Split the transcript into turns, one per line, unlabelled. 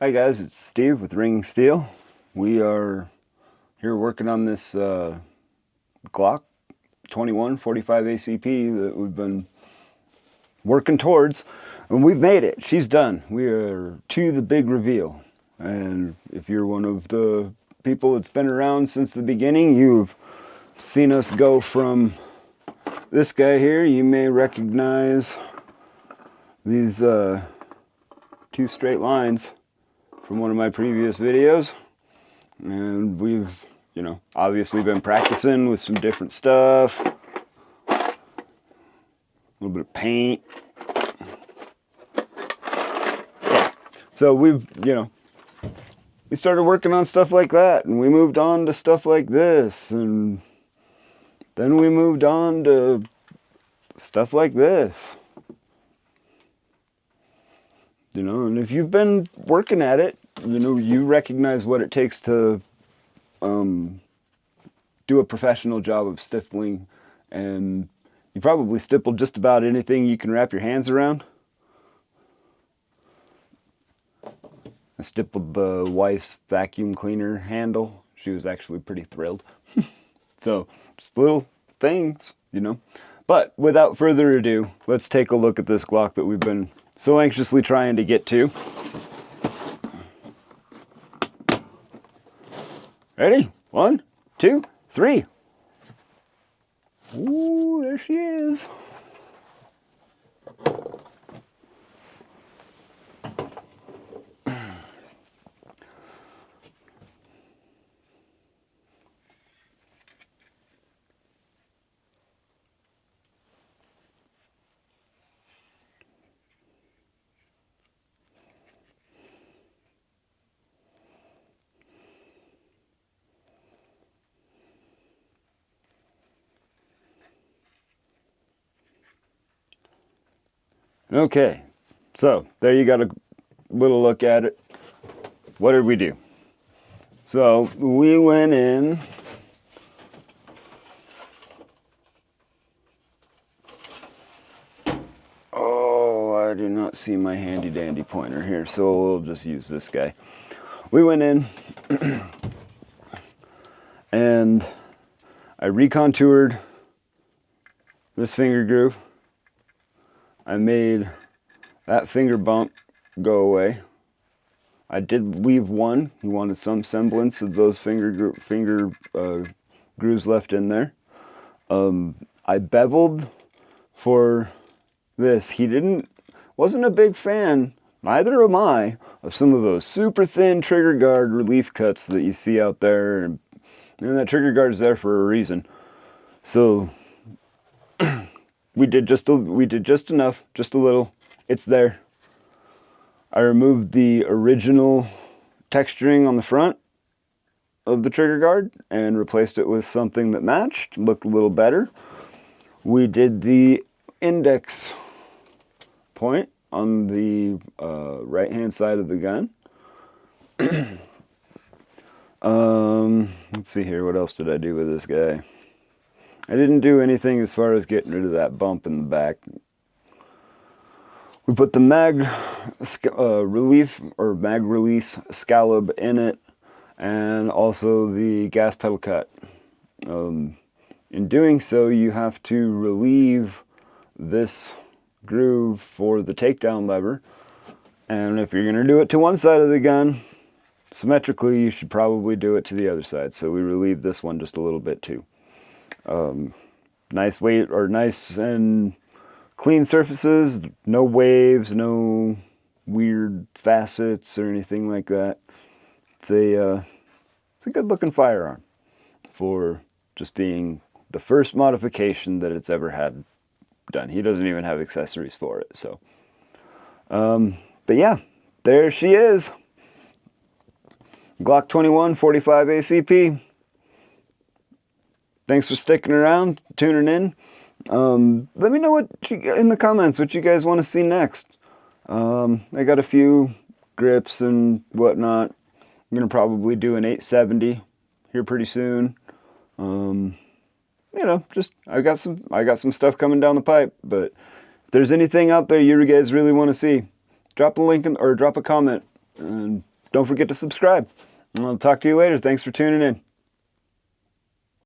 Hi guys, it's Steve with Ringing Steel. We are here working on this Glock 2145 ACP that we've been working towards, and we've made it. She's done. We are to the big reveal. And if you're one of the people that's been around since the beginning, you've seen us go from this guy here. You may recognize these two straight lines from one of my previous videos, and we've, obviously been practicing with some different stuff, a little bit of paint. Yeah. So we've, we started working on stuff like that, and we moved on to stuff like this, and then we moved on to stuff like this. And if you've been working at it, you recognize what it takes to do a professional job of stippling, and you probably stippled just about anything you can wrap your hands around. I stippled the wife's vacuum cleaner handle. She was actually pretty thrilled. So, just little things, But without further ado, let's take a look at this Glock that we've been so anxiously trying to get to. Ready? 1, 2, 3. Ooh, there she is. Okay, so there you got a little look at it. What did we do? So we went in. Oh, I do not see my handy dandy pointer here, so we'll just use this guy. We went in and I recontoured this finger groove. I made that finger bump go away. I did leave one. He wanted some semblance of those finger grooves left in there. I beveled for this. He wasn't a big fan, neither am I, of some of those super thin trigger guard relief cuts that you see out there. And that trigger guard is there for a reason. So we did just enough, just a little. It's there. I removed the original texturing on the front of the trigger guard and replaced it with something that matched, looked a little better. We did the index point on the right hand side of the gun. Let's see here, what else did I do with this guy? I didn't do anything as far as getting rid of that bump in the back. We put the mag release scallop in it, and also the gas pedal cut. In doing so, you have to relieve this groove for the takedown lever, and if you're going to do it to one side of the gun symmetrically, you should probably do it to the other side. So we relieved this one just a little bit too. Nice and clean surfaces, no waves, no weird facets or anything like that. It's a good looking firearm for just being the first modification that it's ever had done. He doesn't even have accessories for it. So, but yeah, there she is. Glock 2145 ACP. Thanks for sticking around, tuning in. Let me know in the comments what you guys want to see next. I got a few grips and whatnot. I'm gonna probably do an 870 here pretty soon. I got some stuff coming down the pipe. But if there's anything out there you guys really want to see, drop a link or drop a comment, and don't forget to subscribe. I'll talk to you later. Thanks for tuning in.